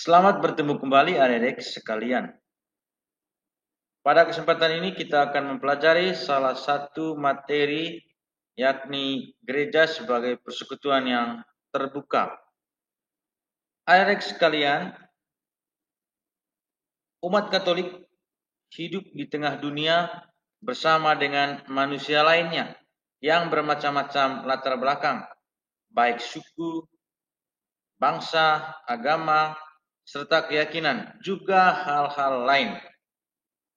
Selamat bertemu kembali adik-adik sekalian. Pada kesempatan ini kita akan mempelajari salah satu materi yakni gereja sebagai persekutuan yang terbuka. Adik-adik sekalian, umat Katolik hidup di tengah dunia bersama dengan manusia lainnya yang bermacam-macam latar belakang, baik suku, bangsa, agama, serta keyakinan, juga hal-hal lain.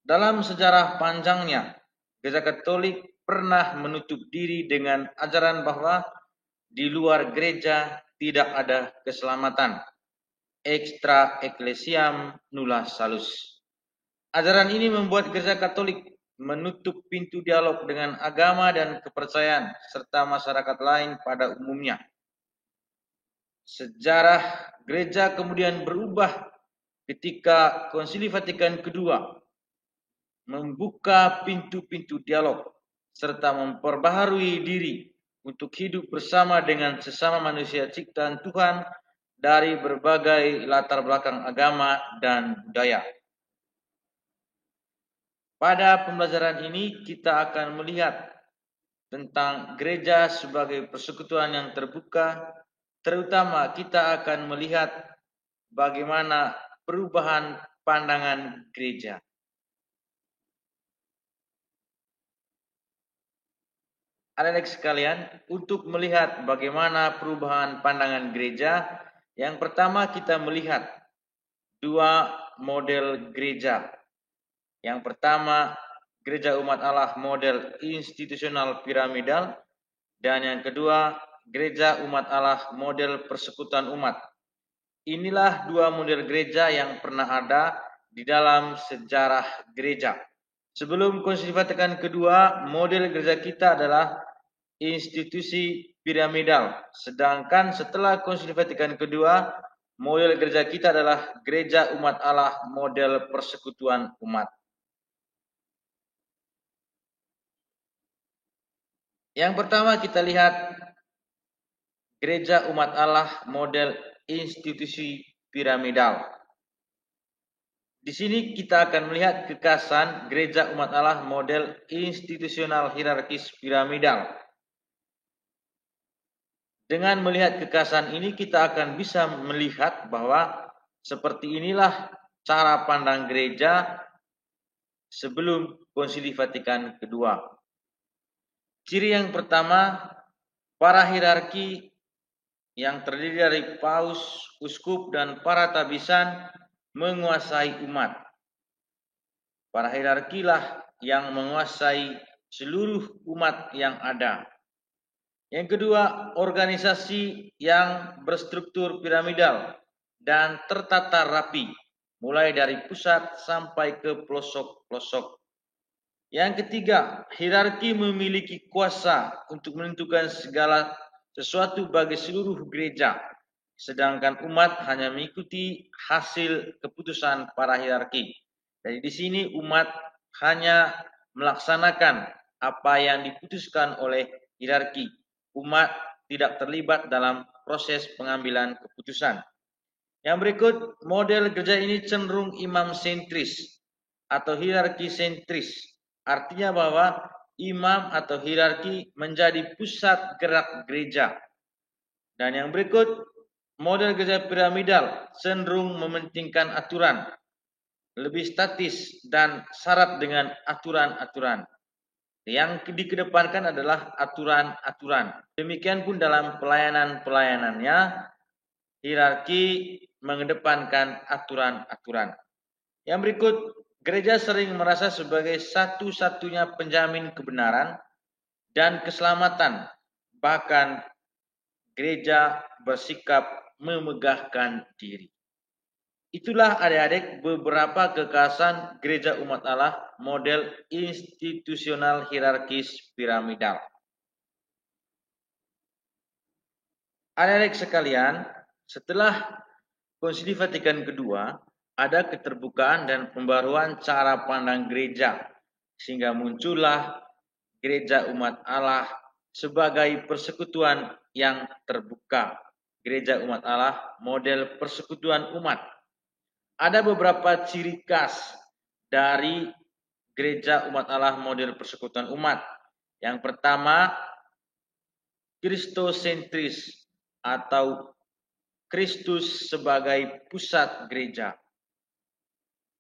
Dalam sejarah panjangnya, Gereja Katolik pernah menutup diri dengan ajaran bahwa di luar gereja tidak ada keselamatan. Extra ecclesiam nulla salus. Ajaran ini membuat Gereja Katolik menutup pintu dialog dengan agama dan kepercayaan serta masyarakat lain pada umumnya. Sejarah gereja kemudian berubah ketika Konsili Vatikan II membuka pintu-pintu dialog serta memperbaharui diri untuk hidup bersama dengan sesama manusia ciptaan Tuhan dari berbagai latar belakang agama dan budaya. Pada pembelajaran ini kita akan melihat tentang gereja sebagai persekutuan yang terbuka, terutama kita akan melihat bagaimana perubahan pandangan gereja. Adik-adik sekalian, untuk melihat bagaimana perubahan pandangan gereja, yang pertama kita melihat dua model gereja. Yang pertama, gereja umat Allah model institusional piramidal, dan yang kedua, gereja umat Allah model persekutuan umat. Inilah dua model gereja yang pernah ada di dalam sejarah gereja. Sebelum Konsili Vatikan II, model gereja kita adalah institusi piramidal. Sedangkan setelah Konsili Vatikan II, model gereja kita adalah gereja umat Allah model persekutuan umat. Yang pertama kita lihat gereja umat Allah model institusi piramidal. Di sini kita akan melihat kekasan gereja umat Allah model institusional hierarkis piramidal. Dengan melihat kekasan ini kita akan bisa melihat bahwa seperti inilah cara pandang gereja sebelum Konsili Vatikan II. Ciri yang pertama, para hierarki yang terdiri dari paus, uskup, dan para tabisan menguasai umat. Para hierarkilah yang menguasai seluruh umat yang ada. Yang kedua, organisasi yang berstruktur piramidal dan tertata rapi, mulai dari pusat sampai ke pelosok-pelosok. Yang ketiga, hierarki memiliki kuasa untuk menentukan segala sesuatu bagi seluruh gereja, sedangkan umat hanya mengikuti hasil keputusan para hierarki. Jadi di sini umat hanya melaksanakan apa yang diputuskan oleh hierarki. Umat tidak terlibat dalam proses pengambilan keputusan. Yang berikut, model gereja ini cenderung imam sentris atau hierarki sentris. Artinya bahwa imam atau hierarki menjadi pusat gerak gereja. Dan yang berikut, model gereja piramidal cenderung mementingkan aturan, lebih statis dan syarat dengan aturan-aturan. Yang dikedepankan adalah aturan-aturan. Demikian pun dalam pelayanan-pelayanannya, hierarki mengedepankan aturan-aturan. Yang berikut, gereja sering merasa sebagai satu-satunya penjamin kebenaran dan keselamatan. Bahkan gereja bersikap memegahkan diri. Itulah adik-adik beberapa kekhasan gereja umat Allah model institusional hierarkis piramidal. Adik-adik sekalian, setelah Konsili Vatikan II, ada keterbukaan dan pembaruan cara pandang gereja, sehingga muncullah gereja umat Allah sebagai persekutuan yang terbuka. Gereja umat Allah model persekutuan umat. Ada beberapa ciri khas dari gereja umat Allah model persekutuan umat. Yang pertama, kristosentris atau Kristus sebagai pusat gereja.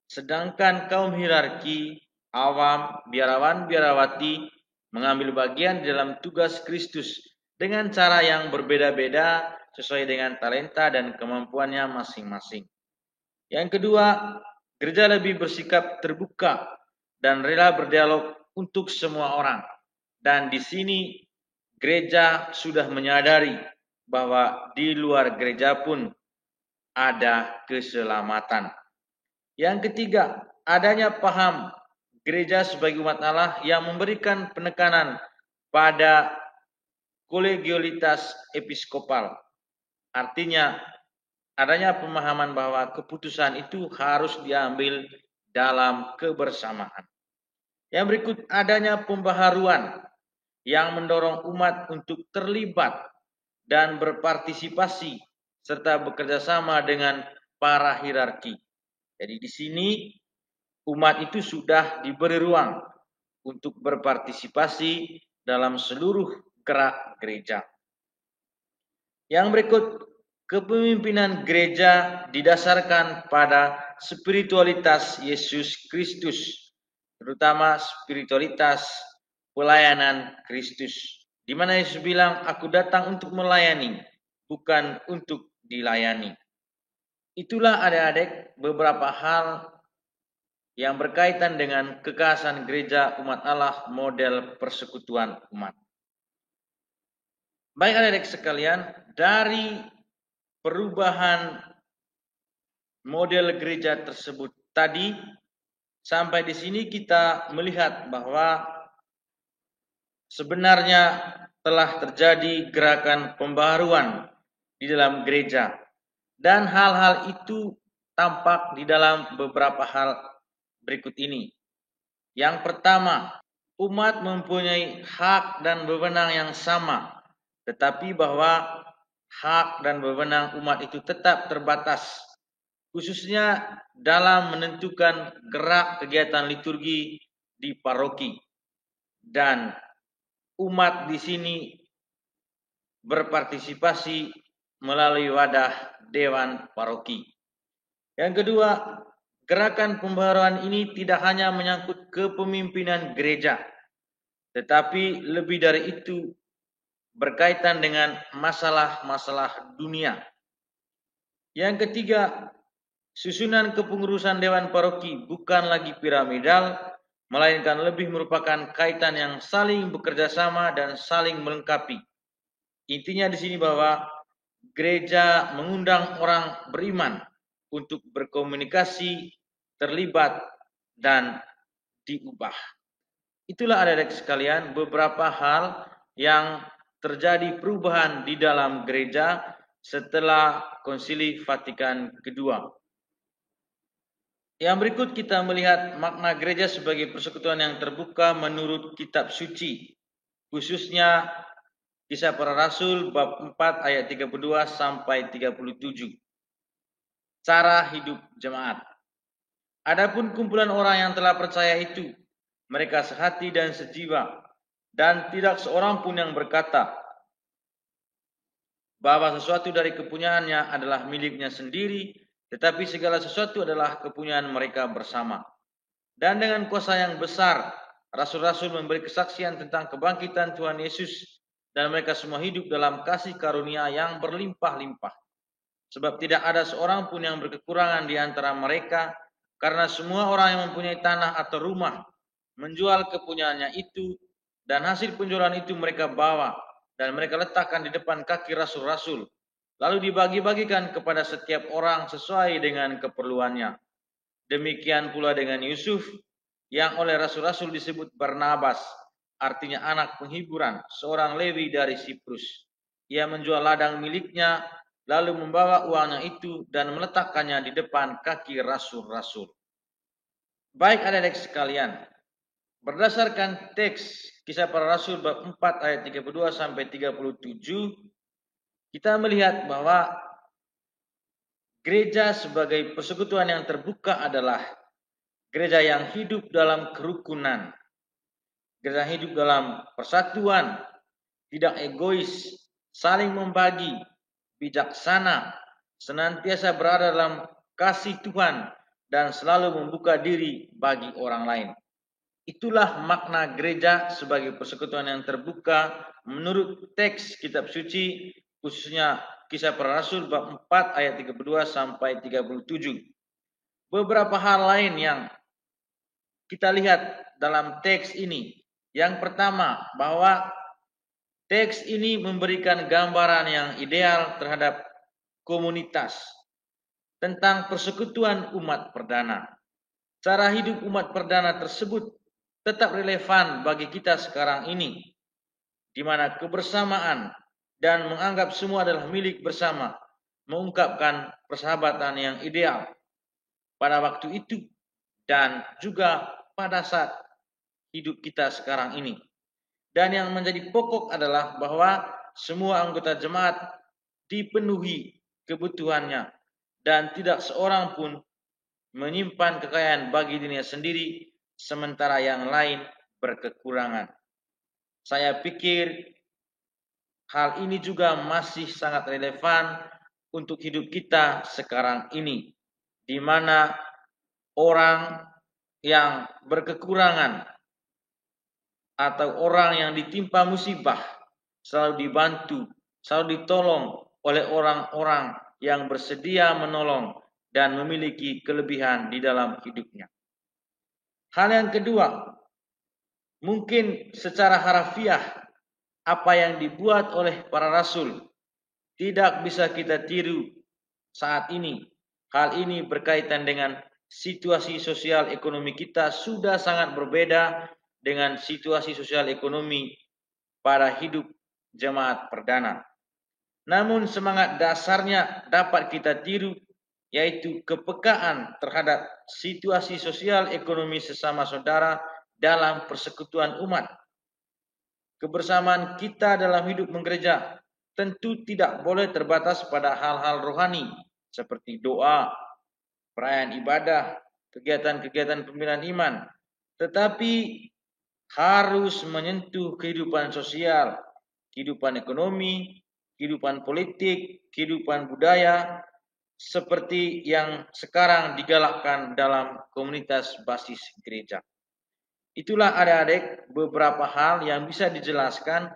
Sedangkan kaum hierarki, awam, biarawan-biarawati mengambil bagian di dalam tugas Kristus dengan cara yang berbeda-beda sesuai dengan talenta dan kemampuannya masing-masing. Yang kedua, gereja lebih bersikap terbuka dan rela berdialog untuk semua orang. Dan di sini gereja sudah menyadari bahwa di luar gereja pun ada keselamatan. Yang ketiga, adanya paham gereja sebagai umat Allah yang memberikan penekanan pada kolegialitas episkopal. Artinya, adanya pemahaman bahwa keputusan itu harus diambil dalam kebersamaan. Yang berikut, adanya pembaharuan yang mendorong umat untuk terlibat dan berpartisipasi serta bekerja sama dengan para hierarki. Jadi di sini umat itu sudah diberi ruang untuk berpartisipasi dalam seluruh gerak gereja. Yang berikut, kepemimpinan gereja didasarkan pada spiritualitas Yesus Kristus, terutama spiritualitas pelayanan Kristus. Di mana Yesus bilang, aku datang untuk melayani, bukan untuk dilayani. Itulah adik-adik beberapa hal yang berkaitan dengan kekhasan gereja umat Allah model persekutuan umat. Baik adik-adik sekalian, dari perubahan model gereja tersebut tadi, sampai di sini kita melihat bahwa sebenarnya telah terjadi gerakan pembaharuan di dalam gereja. Dan hal-hal itu tampak di dalam beberapa hal berikut ini. Yang pertama, umat mempunyai hak dan wewenang yang sama, tetapi bahwa hak dan wewenang umat itu tetap terbatas, khususnya dalam menentukan gerak kegiatan liturgi di paroki. Dan umat di sini berpartisipasi melalui wadah dewan paroki. Yang kedua, gerakan pembaharuan ini tidak hanya menyangkut kepemimpinan gereja, tetapi lebih dari itu berkaitan dengan masalah-masalah dunia. Yang ketiga, susunan kepengurusan dewan paroki bukan lagi piramidal, melainkan lebih merupakan kaitan yang saling bekerja sama dan saling melengkapi. Intinya di sini bahwa gereja mengundang orang beriman untuk berkomunikasi, terlibat, dan diubah. Itulah adik-adik sekalian beberapa hal yang terjadi perubahan di dalam gereja setelah Konsili Vatikan II. Yang berikut kita melihat makna gereja sebagai persekutuan yang terbuka menurut kitab suci, khususnya Kisah Para Rasul bab 4 ayat 32 sampai 37. Cara hidup jemaat. Adapun kumpulan orang yang telah percaya itu, mereka sehati dan sejiwa, dan tidak seorang pun yang berkata bahwa sesuatu dari kepunyaannya adalah miliknya sendiri, tetapi segala sesuatu adalah kepunyaan mereka bersama. Dan dengan kuasa yang besar, rasul-rasul memberi kesaksian tentang kebangkitan Tuhan Yesus, dan mereka semua hidup dalam kasih karunia yang berlimpah-limpah. Sebab tidak ada seorang pun yang berkekurangan di antara mereka, karena semua orang yang mempunyai tanah atau rumah menjual kepunyaannya itu, dan hasil penjualan itu mereka bawa, dan mereka letakkan di depan kaki rasul-rasul, lalu dibagi-bagikan kepada setiap orang sesuai dengan keperluannya. Demikian pula dengan Yusuf, yang oleh rasul-rasul disebut Barnabas, artinya anak penghiburan, seorang Lewi dari Siprus. Ia menjual ladang miliknya, lalu membawa uangnya itu dan meletakkannya di depan kaki rasul-rasul. Baik adik-adik sekalian, berdasarkan teks Kisah Para Rasul bab 4 ayat 32 sampai 37, kita melihat bahwa Gereja sebagai persekutuan yang terbuka adalah gereja yang hidup dalam kerukunan, gereja hidup dalam persatuan, tidak egois, saling membagi, bijaksana, senantiasa berada dalam kasih Tuhan, dan selalu membuka diri bagi orang lain. Itulah makna gereja sebagai persekutuan yang terbuka menurut teks kitab suci, khususnya Kisah Para Rasul bab 4 ayat 32 sampai 37. Beberapa hal lain yang kita lihat dalam teks ini. Yang pertama, bahwa teks ini memberikan gambaran yang ideal terhadap komunitas tentang persekutuan umat perdana. Cara hidup umat perdana tersebut tetap relevan bagi kita sekarang ini, di mana kebersamaan dan menganggap semua adalah milik bersama, mengungkapkan persahabatan yang ideal pada waktu itu dan juga pada saat hidup kita sekarang ini. Dan yang menjadi pokok adalah bahwa semua anggota jemaat dipenuhi kebutuhannya dan tidak seorang pun menyimpan kekayaan bagi dirinya sendiri sementara yang lain berkekurangan. Saya pikir hal ini juga masih sangat relevan untuk hidup kita sekarang ini, di mana orang yang berkekurangan atau orang yang ditimpa musibah selalu dibantu, selalu ditolong oleh orang-orang yang bersedia menolong dan memiliki kelebihan di dalam hidupnya. Hal yang kedua, mungkin secara harafiah apa yang dibuat oleh para rasul tidak bisa kita tiru saat ini. Hal ini berkaitan dengan situasi sosial ekonomi kita sudah sangat berbeda dengan situasi sosial ekonomi pada hidup jemaat perdana. Namun semangat dasarnya dapat kita tiru, yaitu kepekaan terhadap situasi sosial ekonomi sesama saudara dalam persekutuan umat. Kebersamaan kita dalam hidup menggereja tentu tidak boleh terbatas pada hal-hal rohani seperti doa, perayaan ibadah, kegiatan-kegiatan pembinaan iman, tetapi harus menyentuh kehidupan sosial, kehidupan ekonomi, kehidupan politik, kehidupan budaya, seperti yang sekarang digalakkan dalam komunitas basis gereja. Itulah adik-adik beberapa hal yang bisa dijelaskan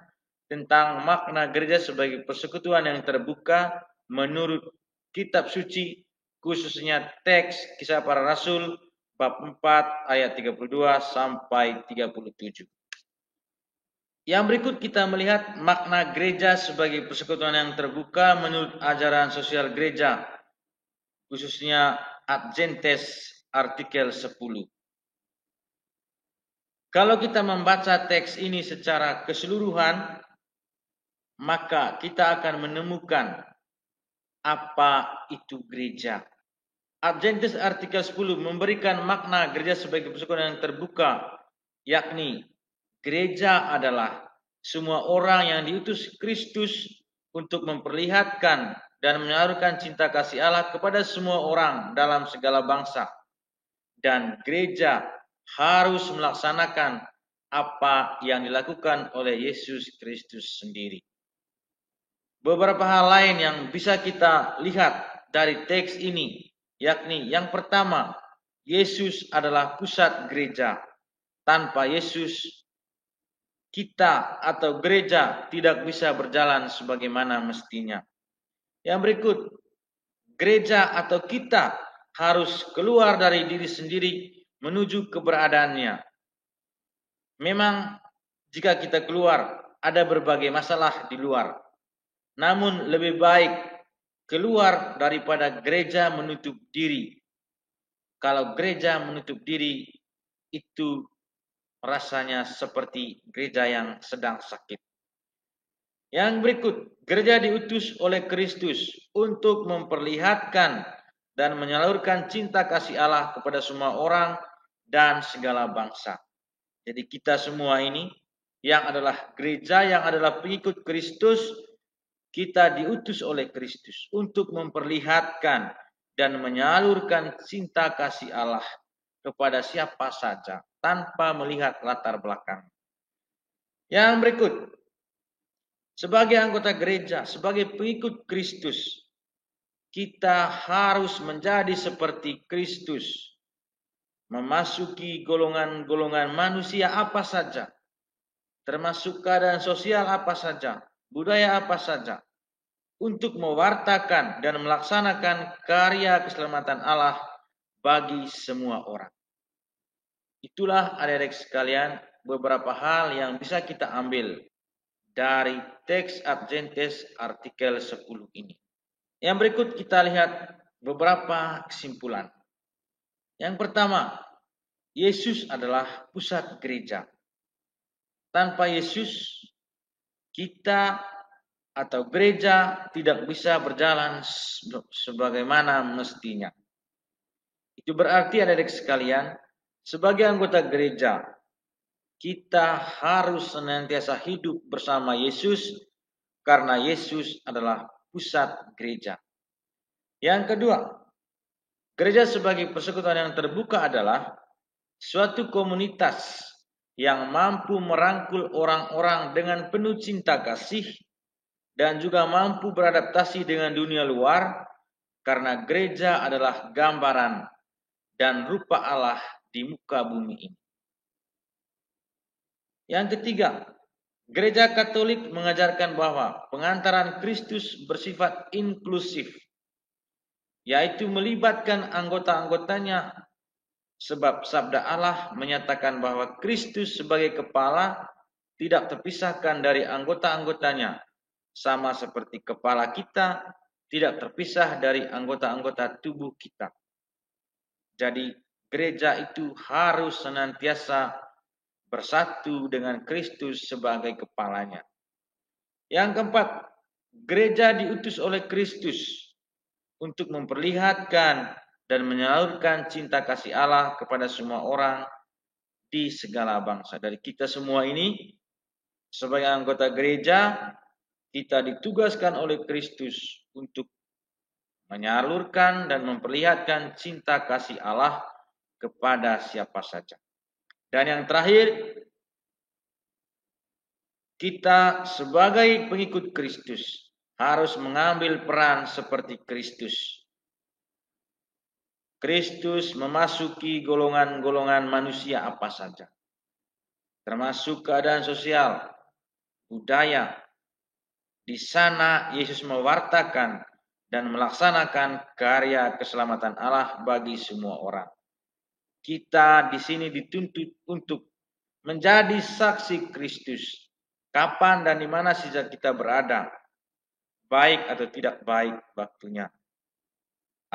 tentang makna gereja sebagai persekutuan yang terbuka menurut kitab suci, khususnya teks Kisah Para Rasul bab 4 ayat 32 sampai 37. Yang berikut kita melihat makna gereja sebagai persekutuan yang terbuka menurut ajaran sosial gereja, khususnya Ad Gentes artikel 10. Kalau kita membaca teks ini secara keseluruhan, maka kita akan menemukan apa itu gereja. Ad Gentes artikel 10 memberikan makna gereja sebagai persekutuan yang terbuka, yakni gereja adalah semua orang yang diutus Kristus untuk memperlihatkan dan menyalurkan cinta kasih Allah kepada semua orang dalam segala bangsa. Dan gereja harus melaksanakan apa yang dilakukan oleh Yesus Kristus sendiri. Beberapa hal lain yang bisa kita lihat dari teks ini, yakni yang pertama, Yesus adalah pusat gereja. Tanpa Yesus, kita atau gereja tidak bisa berjalan sebagaimana mestinya. Yang berikut, gereja atau kita harus keluar dari diri sendiri menuju keberadaannya. Memang jika kita keluar, ada berbagai masalah di luar. Namun lebih baik keluar daripada gereja menutup diri. Kalau gereja menutup diri, itu rasanya seperti gereja yang sedang sakit. Yang berikut, gereja diutus oleh Kristus untuk memperlihatkan dan menyalurkan cinta kasih Allah kepada semua orang dan segala bangsa. Jadi kita semua ini yang adalah gereja, yang adalah pengikut Kristus, kita diutus oleh Kristus untuk memperlihatkan dan menyalurkan cinta kasih Allah kepada siapa saja tanpa melihat latar belakang. Yang berikut, sebagai anggota gereja, sebagai pengikut Kristus, kita harus menjadi seperti Kristus, memasuki golongan-golongan manusia apa saja, termasuk keadaan sosial apa saja, budaya apa saja, untuk mewartakan dan melaksanakan karya keselamatan Allah bagi semua orang. Itulah adik-adik sekalian beberapa hal yang bisa kita ambil dari teks Adventist artikel 10 ini. Yang berikut kita lihat beberapa kesimpulan. Yang pertama, Yesus adalah pusat gereja. Tanpa Yesus, kita atau gereja tidak bisa berjalan sebagaimana mestinya. Itu berarti adik-adik sekalian, sebagai anggota gereja, kita harus senantiasa hidup bersama Yesus karena Yesus adalah pusat gereja. Yang kedua, gereja sebagai persekutuan yang terbuka adalah suatu komunitas yang mampu merangkul orang-orang dengan penuh cinta kasih dan juga mampu beradaptasi dengan dunia luar karena gereja adalah gambaran dan rupa Allah di muka bumi ini. Yang ketiga, gereja Katolik mengajarkan bahwa pengantaran Kristus bersifat inklusif, yaitu melibatkan anggota-anggotanya, sebab sabda Allah menyatakan bahwa Kristus sebagai kepala tidak terpisahkan dari anggota-anggotanya, sama seperti kepala kita tidak terpisah dari anggota-anggota tubuh kita. Jadi gereja itu harus senantiasa bersatu dengan Kristus sebagai kepalanya. Yang keempat, gereja diutus oleh Kristus untuk memperlihatkan dan menyalurkan cinta kasih Allah kepada semua orang di segala bangsa. Dari kita semua ini, sebagai anggota gereja, kita ditugaskan oleh Kristus untuk menyalurkan dan memperlihatkan cinta kasih Allah kepada siapa saja. Dan yang terakhir, kita sebagai pengikut Kristus harus mengambil peran seperti Kristus. Kristus memasuki golongan-golongan manusia apa saja, termasuk keadaan sosial, budaya. Di sana Yesus mewartakan dan melaksanakan karya keselamatan Allah bagi semua orang. Kita di sini dituntut untuk menjadi saksi Kristus, kapan dan di mana saja kita berada, baik atau tidak baik waktunya,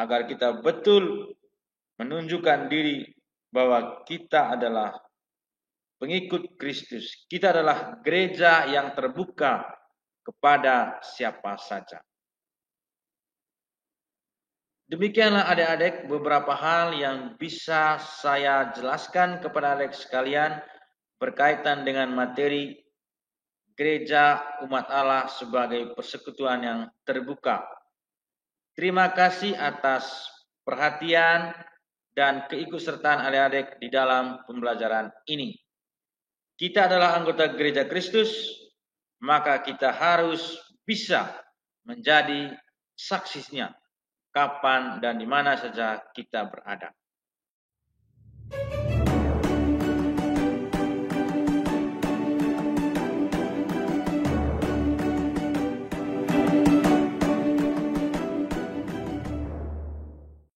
agar kita betul menunjukkan diri bahwa kita adalah pengikut Kristus. Kita adalah gereja yang terbuka kepada siapa saja. Demikianlah adik-adik beberapa hal yang bisa saya jelaskan kepada adik sekalian berkaitan dengan materi gereja umat Allah sebagai persekutuan yang terbuka. Terima kasih atas perhatian dan keikutsertaan adik-adik di dalam pembelajaran ini. Kita adalah anggota gereja Kristus, maka kita harus bisa menjadi saksinya kapan dan di mana saja kita berada.